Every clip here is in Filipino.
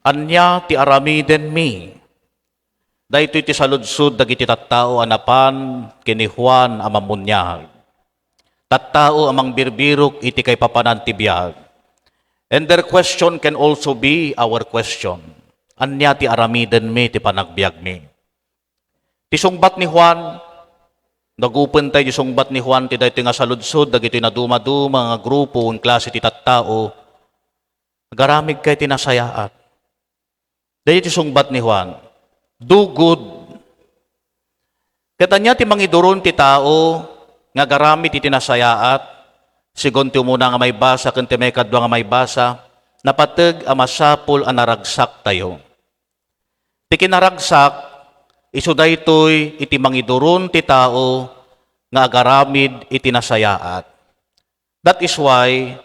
Anya ti aramiden mi. Daytoy ti saludsod dagiti tattao anapan kini Juan amamunyag. Tattao amang birbirok iti kay papanan ti biag. And their question can also be our question. Anya ti aramiden mi ti panagbiag mi. Ti sungbat ni Juan, nagupen tayo ti sungbat ni Juan ti daytoy nga saludsod dagiti naduma-duma nga grupo ng klase ti tattao. Garamig kay tinasayaat. Dahil ti sungbat ni Juan, do good. Katanya ti mangiduron ti tao, nga garami ti tinasayaat, sigon ti umuna nga may basa, kung ti may kadwa nga may basa, napateg a masapul a naragsak tayo. Ti kinaragsak, iso daytoy iti mangiduron ti tao, nga agaramid iti nasayaat. That is why,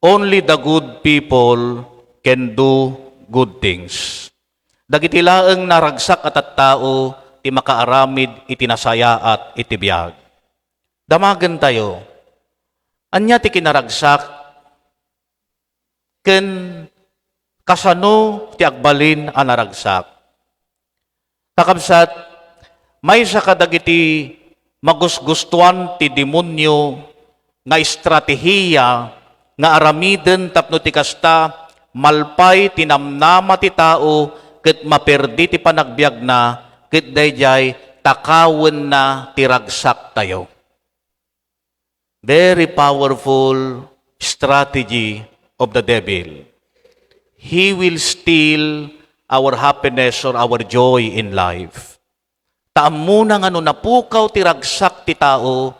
only the good people can do good things. Dagiti laeng naragsak at tao, ti makaaramid iti nasaya at iti biag. Damagen tayo. Anya ti kinaragsak, ken kasano ti agbalin a naragsak. Takabsat, may sa kadagiti magusgustuan ti demonyo nga estratehiya nga aramiden tapno ti kasta malpay tinamnama ti tao ket maperdi ti panagbiag na ket dayjay takawen na ti ragsak tayo. Very powerful strategy of the devil. He will steal our happiness or our joy in life. Taamuna nga no napukaw ti ragsak ti tao,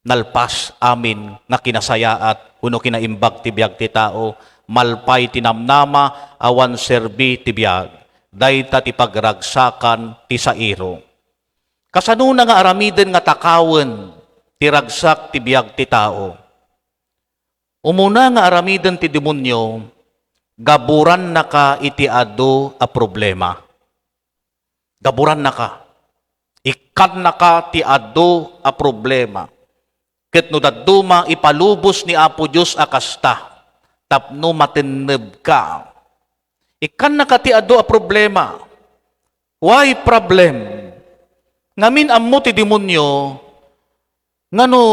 nalpas amin nga kinasayaat uno kinaimbag ti biag ti tao, malpay tinamnama awan serbi ti biag, dayta ti pagragsakan ti sairo. Kasano na nga aramiden nga takawen ti ragsak ti biag ti tao. Umuna nga aramiden ti demonyo, gaburan na ka iti ado a problema. Gaburan na ka. Ikan na ka ti ado a problema. Ket no daduma ipalubos ni Apo Dios a kasta. Tapno matineb ka. Ikan na kati ado a problema. Why problem? Ngamin ammo ti demonyo, ngano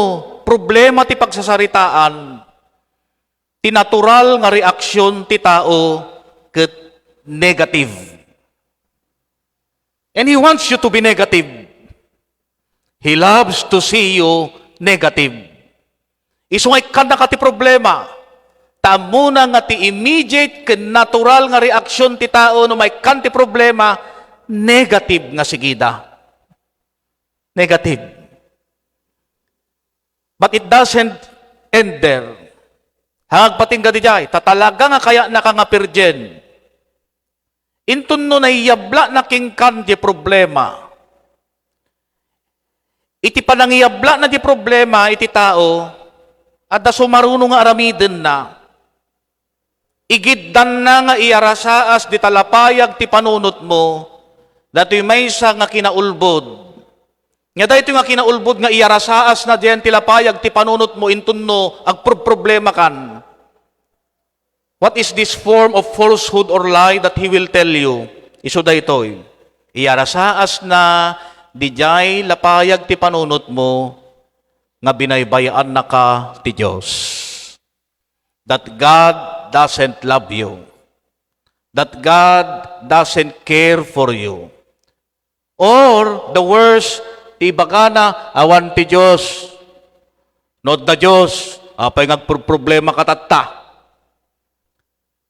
problema ti pagsasaritaan, ti natural nga reaksyon ti tao ket negative. And he wants you to be negative. He loves to see you negative. Isungay ka na kati problema. Tamuna nga ti immediate ken natural nga reaksyon ti tao no may kanti problema, negative nga sigida. Negative. But it doesn't end there. Hangag patingga di jay, tatalaga nga kaya nakangapirjen. Intun no naiyabla na kingkan di problema. Iti panangiyabla na di problema, iti tao, at da sumaruno nga aramiden na, igiddan na nga iarasaas di talapayag ti panunot mo, dato'y maysa nga kinaulbod. Nga dahito nga kinaulbod nga iarasaas na diyan tilapayag ti panunot mo, intunno, agproblema kan. What is this form of falsehood or lie that he will tell you? Iso daytoy, iarasaas na dijay lapayag ti panunot mo, nga binaybayaan na ka ti Diyos. That God doesn't love you. That God doesn't care for you. Or, the worst, ti bagana, awan ti Diyos. Not the Diyos, apay ngagproblema katatta.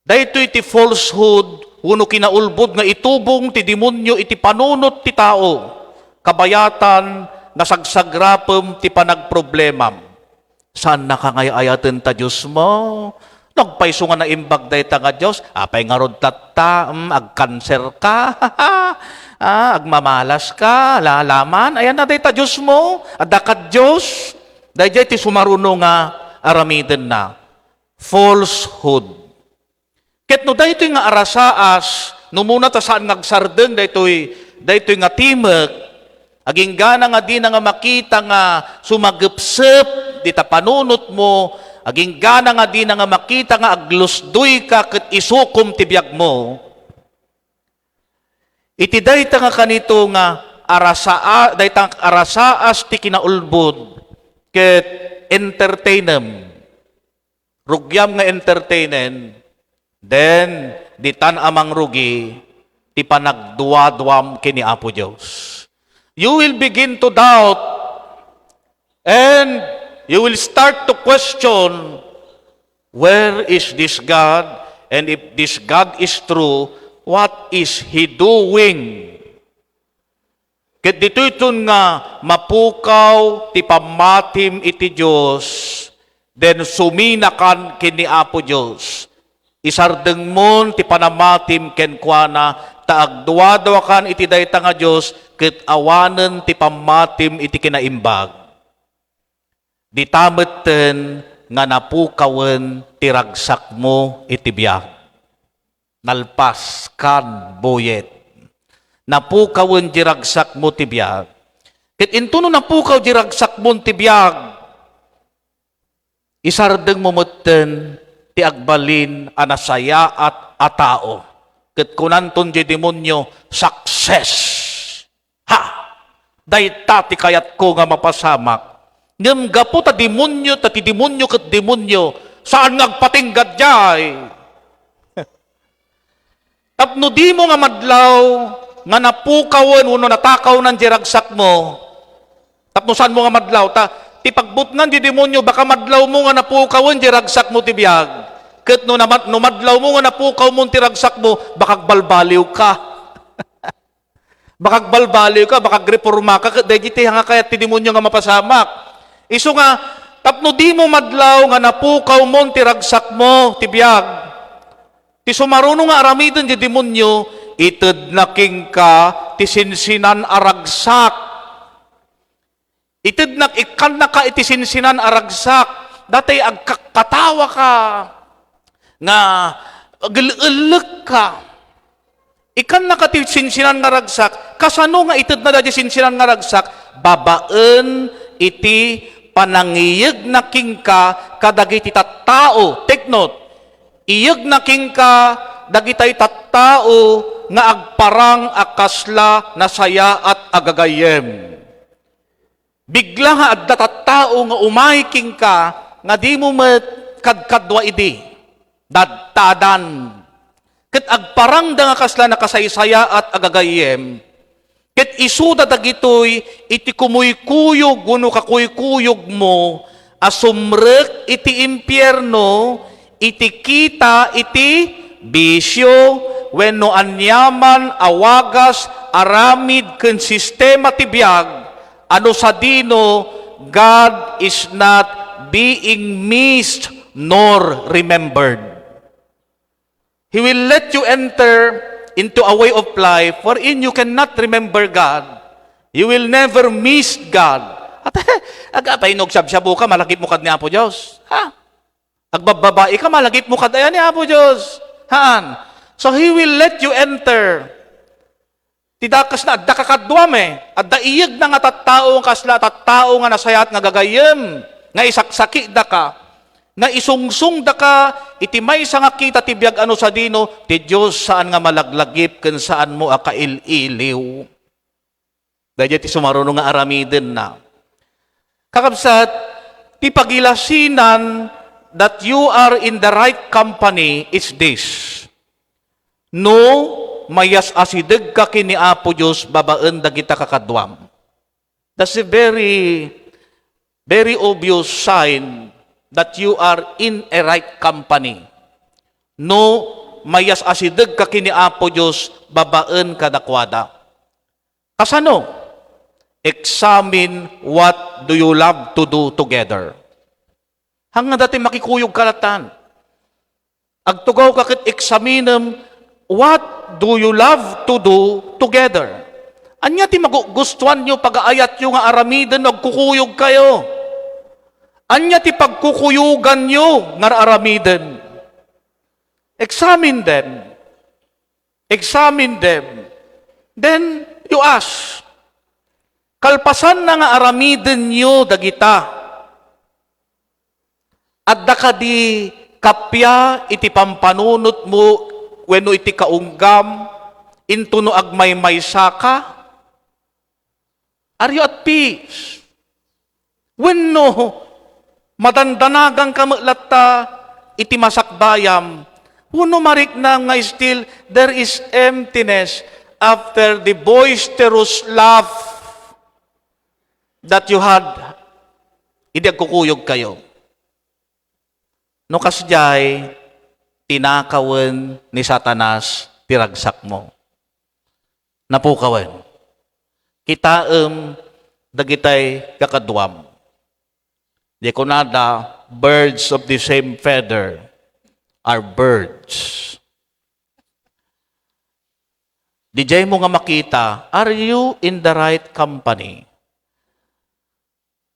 Dahito iti falsehood, uno kinaulbod nga itubong ti demonyo iti panunot ti tao, kabayatan nga sagsagrapem ti panagproblemam. Saan nakangayayatan ta Diyos mo? Nagpaiso nga na imbag dayta nga Diyos, apay nga rod tatta, agkanser ka, agmamalas ka, lalaman, ayan na dayta Diyos mo, adakat Diyos. Dahil ti sumaruno nga aramiden na. Falsehood. Ket no daytoy nga arasaas, no muna ta saan nagsardeng daytoy nga timek, aging gana nga di na nga makita nga sumagepsep, di ta panunot mo, aging gana nga di na nga makita nga aglusdoy ka ket isukom ti biag mo, iti dayta nga kanito nga dayta arasaas ti kinaulbod ket entertainem. Rugyam nga entertainen, then ditan amang rugi ti panagduwa-duwam kini Apo Dios. You will begin to doubt and you will start to question, where is this God? And if this God is true, what is He doing? Ket dito'y nga mapukaw ti pamatim iti Diyos, then suminakan kini Apo Diyos. Isardeng mon ti panamatim ken kuana, taagduwa-duwa kan iti dayta nga Diyos, ket awanen ti pamatim iti kinaimbag. Ditameten nga napukawen ti ragsak mo iti biag. Nalpas kan boyet. Napukawen di ragsak mo ti biag. Ket intuno napukaw di ragsak mo ti biag, isardeng mo meten ti agbalin anasaya at atao. Ket kunanton di demonyo, success. Ha! Dayta ti kayat ko nga mapasamak. Ngem gapo ta demonyo, ta ti demonyo ket demonyo, saan ngagpatinggad jay? Tapno di mo nga madlaw, nga napukawen, uno natakaw ng diragsak mo, tapno saan mo nga madlaw, ti pagbutngan di demonyo, baka madlaw mo nga napukawen, diragsak mo ti biyag. Ket no madlaw mo nga napukaw mo tiragsak mo, baka balbaliw ka. Baka balbaliw ka, baka reforma ka, ket dayjay nga kaya ti demonyo nga mapasamak. Isu nga, tapno di mo madlaw nga napukaw mo tiragsak mo ti biyag. Ti sumaruno nga aramiden di demonyo, ited naking ka ti sinsinan aragsak. Ited ikan na ka iti sinsinan aragsak. Datay agkatawa ka. Nga agililek ka. Ikan na ka ti sinsinan nga ragsak. Kasano nga ited na dati sinsinan nga ragsak? Babaen iti panangiyeg naking ka kadagiti tattao. Take note. Iyeg naking ka dagitay tattao nga agparang akasla na saya at agagayem. Bigla nga adda tattao nga umayking ka nga di mo kadkadwa idi. Dadtadan. Ket agparang da nga kasla na kasaysaya at agagayem. Ket isuda dagitoy iti kumuykuyog uno kakuykuyog mo asumrek iti impyerno, iti kita iti bisyo, wenno anyaman, awagas, aramid, ken sistema ti biag, ano sa dino, God is not being missed nor remembered. He will let you enter into a way of life wherein you cannot remember God. You will never miss God. At agapay nogsabsabo ka, malagip mo kad ni Apo Diyos. Ha? Agbababae ka, malagip mo kad ayan ni Apo Diyos. Haan? So He will let you enter. Tidakas na, adda kakadwam adda iyag na nga tattao ang kasla, tattao nga nasayat nga gagayem, nga isaksaki da ka, nga isungsung da ka, iti may sa nga kita tibiyag ano sa dino, ti Diyos saan nga malaglagip, ken saan mo akaililiw. Dahil ti sumaruno nga aramiden na. Kakabsat, ti pagilasinan that you are in the right company is this. No, mayas asideg ka kini Apo Diyos, babaen dagita kakadwam. That's a very, very obvious sign that you are in a right company. No, mayas asideg ka kini Apo Diyos, babaen kadakwada. Kasano? Examine what do you love to do together. Hanggang dati makikuyog kalatan. Agtugaw kakit examinem, what do you love to do together? Anya ti magugustuhan nyo pag-aayat nyo nga aramiden, magkukuyog kayo. Anya ti pagkukuyugan nyo nga aramiden. Examine them. Examine them. Then you ask, kalpasan na nga aramiden nyo dagita. Adda ka di kapya iti pampanunot mo wenno iti kaunggam into no agmay-maysa ka? Are you at peace? Wenno madandanagang kamelatta iti masakbayam, wenno marikna nga still there is emptiness after the boisterous laugh that you had, idi agkukuyog kayo. No kasjay, tinakawen ni Satanas, tiragsak mo. Napukawen. Kitaem, dagitay kakadwam. Di ko nada, birds of the same feather are birds. Di jay mo nga makita, are you in the right company?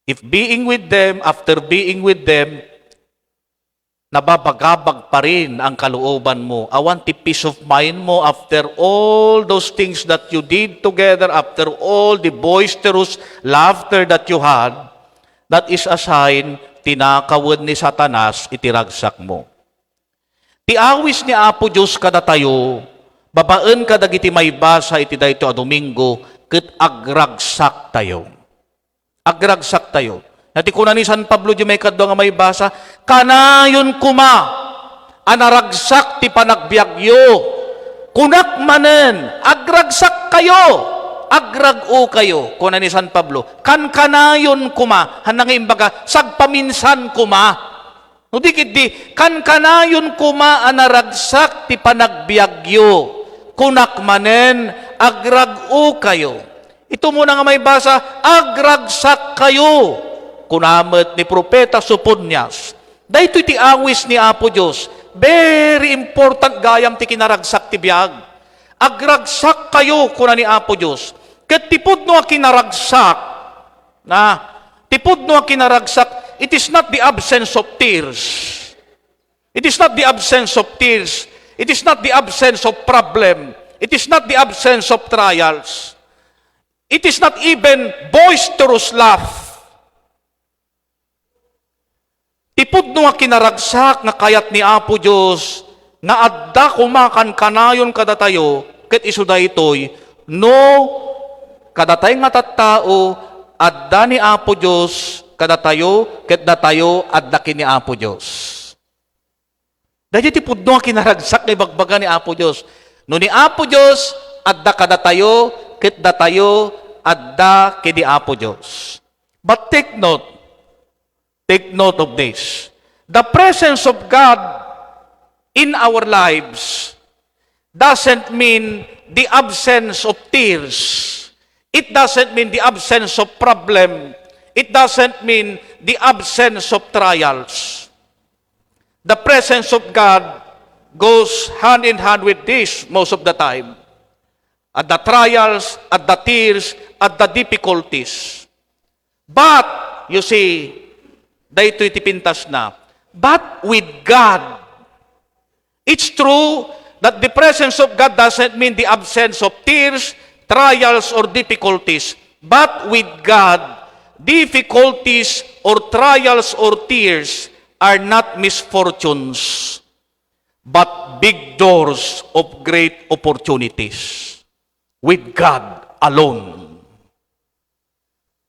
If being with them, after being with them, nababagabag pa rin ang kalooban mo. I want the peace of mind mo after all those things that you did together, after all the boisterous laughter that you had, that is a sign, tinakawid ni Satanas, itiragsak mo. Tiawis ni Apo Diyos kada tayo, babaan ka dagiti may basa iti dayto a Domingo, ket agragsak tayo. Agragsak tayo. Nati kuna ni San Pablo di may kadwa nga may basa, kanayon kuma, anaragsak ti panagbiagyo, kunak manen, agragsak kayo, agrago kayo, kuna ni San Pablo, kanayon kuma, hanang imbaga, sagpaminsan kuma, no dikit di, kanayon kuma, anaragsak ti panagbiagyo, kunak manen, agrago kayo. Ito muna nga may basa, agragsak kayo. Kunamet ni Propeta Soponias. Dahito iti awis ni Apo Diyos. Very important gayam ti kinaragsak ti biyag. Agragsak kayo kuna ni Apo Diyos. Ket tipod no a kinaragsak, tipod no a kinaragsak, it is not the absence of tears. It is not the absence of tears. It is not the absence of problem. It is not the absence of trials. It is not even boisterous laugh. Tipod no nga kinaragsak nga kayat ni Apo Diyos, nga adda kumakan kanayon kadatayo, ket iso daytoy, no kadatay nga tattao, adda ni Apo Diyos, kadatayo, ket datayo, adda kini Apo Diyos. Dahil tipod no nga kinaragsak na ibagbaga ni Apo Diyos. No ni Apo Diyos, adda kadatayo, ket datayo, adda kini Apo Diyos. But take note of this. The presence of God in our lives doesn't mean the absence of tears. It doesn't mean the absence of problem. It doesn't mean the absence of trials. The presence of God goes hand in hand with this most of the time. At the trials, at the tears, at the difficulties. But, you see, dahito itipintas na, but with God, it's true that the presence of God doesn't mean the absence of tears, trials, or difficulties. But with God, difficulties or trials or tears are not misfortunes, but big doors of great opportunities. With God alone.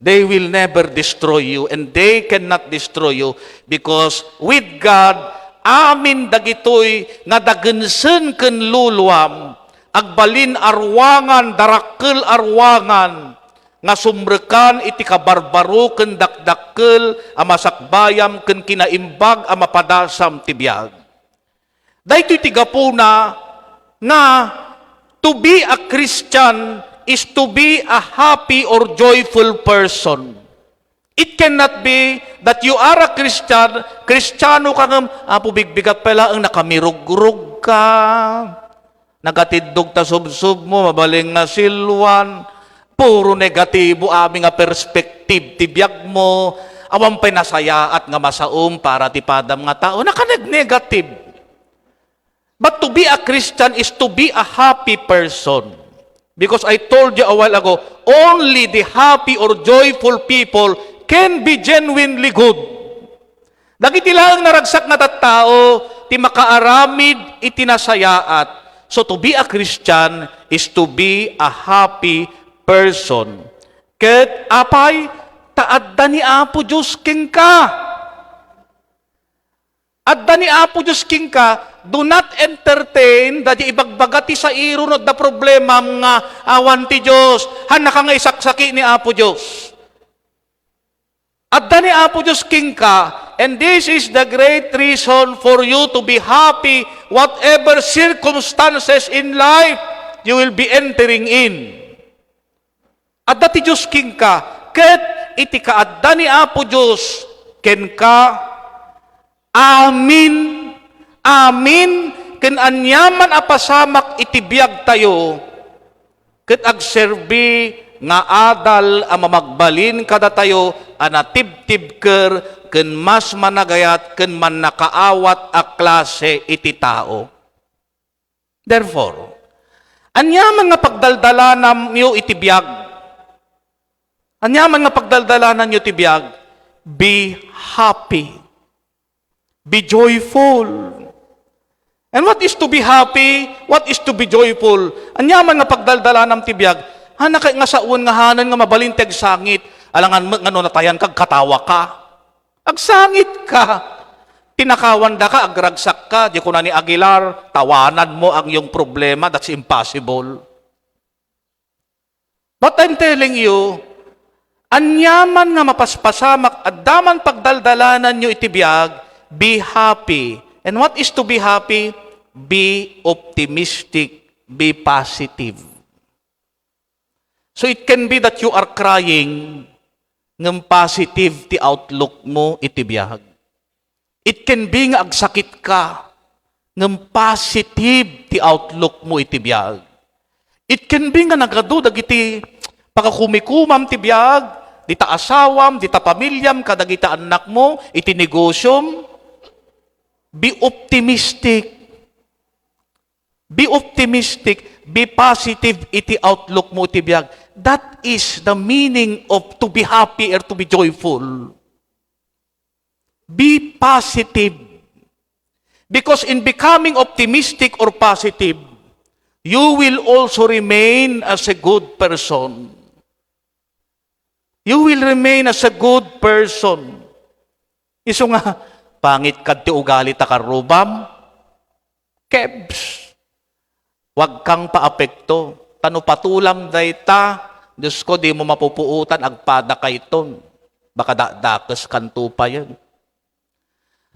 They will never destroy you, and they cannot destroy you because with God, amin dagitoy nga dagensen ken luluam, agbalin arwangan, darakkel arwangan, nga sumrekan iti kabarbaro ken dakdakkel, amasakbayam ken kinaimbag, amapadasam tibiyag. Daytoy tigapuna nga to be a Christian is to be a happy or joyful person. It cannot be that you are a Christian, Kristiyano ka ng pubigbigat pala ang nakamirug-rug ka, nagatidog ta subsub mo, mabaling nga silwan, puro negatibo aming nga perspektive, tibiyag mo, awang pinasaya at nga masaom para tipadam nga tao, nakaneg-negative. But to be a Christian is to be a happy person. Because I told you a while ago, only the happy or joyful people can be genuinely good. Dagiti lang naragsak nga tattao, ti makaaramid itinasayaat. So to be a Christian is to be a happy person. Ket apay, taadda ni Apo Diyos king ka. Adda ni Apo Diyos king ka, do not entertain, dadi ibagbagati sa iro no da problema nga awan ti Diyos. Hana ka nga isaksaki ni Apo Diyos. Adda ni Apo Diyos king ka, and this is the great reason for you to be happy whatever circumstances in life you will be entering in. Adda ti Diyos king ka, ket iti kaadda ni Apo Diyos ken ka, amin, amin, ken anyaman apasamak itibiyag tayo, ket agserbi nga adal ang mamagbalin kada tayo, anatibtib ker, ken mas managayat, ken man nakaawat a klase iti tao. Therefore, anyaman nga pagdaldalanam niyo itibiyag, anyaman nga pagdaldalanan niyo itibiyag, be happy. Be joyful. And what is to be happy? What is to be joyful? Anyaman nga pagdaldala ng tibiyag, hana kay nga saun nga hanan nga mabalinteg sangit, alangan ngano natayan kag katawa ka. Agsangit ka. Tinakawan da ka, agragsak ka, di ko na ni Aguilar, tawanan mo ang iyong problema, that's impossible. But I'm telling you, anyaman nga mapaspasamak at daman pagdaldalanan nyo itibiyag, be happy. And what is to be happy? Be optimistic. Be positive. So it can be that you are crying, ng positive ti outlook mo itibiyag. It can be nga agsakit ka, ng positive ti outlook mo itibiyag. It can be nga nagadu dagiti pakakumikumam tibiyag, dita asawam, dita pamilyam, kadagita anak mo, iti negosyom. Be optimistic. Be optimistic. Be positive iti outlook mo itibiyag. That is the meaning of to be happy or to be joyful. Be positive. Because in becoming optimistic or positive, you will also remain as a good person. You will remain as a good person. Iso nga, pangit kad ti ugali ta karubam, kebs. Wag kang paapekto. Tano patulam dayta, Diyos ko, di mo mapupuutan, agpada kayton. Baka dakes kanto pa yan.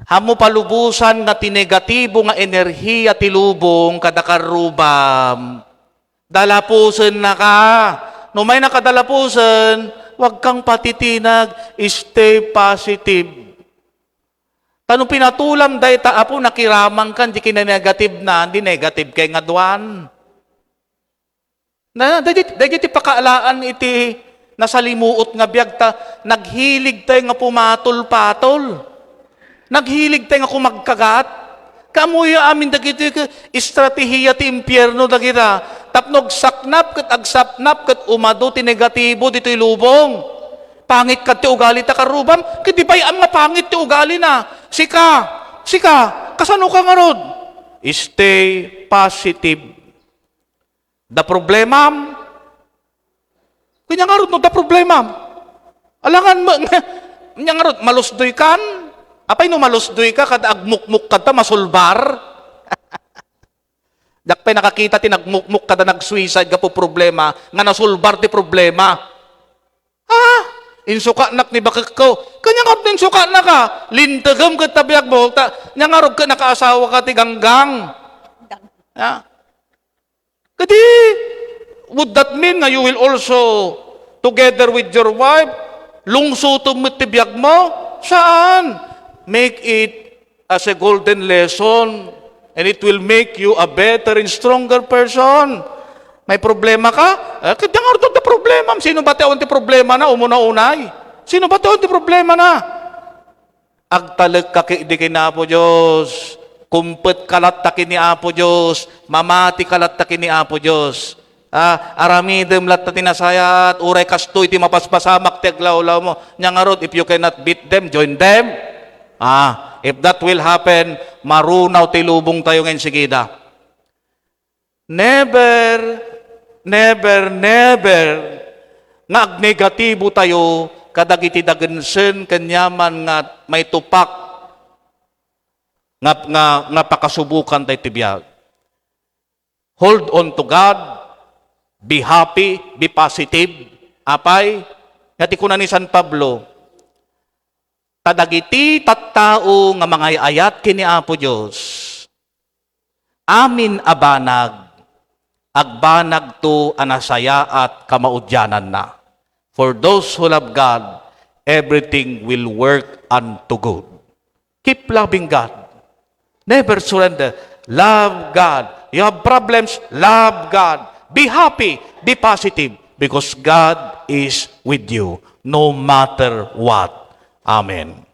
Hamo palubusan nga tinegatibo nga enerhiya tilubong kada karubam. Dalapusen na ka. No may nakadalapusen, wag kang patitinag, stay positive. Tanong pinatulam dahi ta apo nakiramang kan, di kina-negative na, di negative kay nga duwan. Dahil pakaalaan iti nasalimuot nga biyag ta, naghilig tayo nga pumatol-patol. Naghilig tayo nga kumagkagat. Kamuya amin dagiti estratehiya ti impyerno dagita. Tapnog saknap ket agsapnap ket umado ti negatibo dito'y lubong. Pangit ka ti ugali ta karubam, ket di bayam nga pangit ti ugali na. Sika, kasano ka nga rod? Stay positive. The problema, kanya nga rod no, the problema. Alangan mo, kanya nga rod, malusdoy kan? Apay no malusdoy ka, kada agmukmuk ka ta, masulbar? Dakpay nakakita ti nagmukmuk ka ta, nag-suicide ka po problema, nga nasulbar ti problema. Insuka nak ni bakit ko. Kanya nga rin suka na ka. Lintagam ka tabiyag mo. Nya nga rin ka nakaasawa ka ti ganggang. Kadi, would that mean nga you will also, together with your wife, lungso tumutibiyag mo? Saan? Make it as a golden lesson. And it will make you a better and stronger person. May problema ka? Kaya nga ito na problema. Sino ba tayo ti problema na? Umuna-unay. Sino ba tayo ti problema na? Agtalag ka di kay na Apo Diyos. Kumpet kalat ta kini Apo Diyos. Mamati kalat ta kini Apo Diyos. Aramidem lat ta tinasayat. Uray kastoy ti mapaspasamak ti aglaw-law mo. Nya nga rod, if you cannot beat them, join them. If that will happen, marunaw tilubong tayo ngayon sigida. Never, never, never nga negatibo tayo kadagiti dagensen kanyaman nga may tupak nga pakasubukan tayo tibiyag. Hold on to God, be happy, be positive. Apay, ngati ko na ni San Pablo, tadagiti tattao nga mga ayat kini Apo Diyos, amin abanag, agbanag to anasaya at kamaudyanan na. For those who love God, everything will work unto good. Keep loving God. Never surrender. Love God. You have problems, love God. Be happy, be positive, because God is with you no matter what. Amen.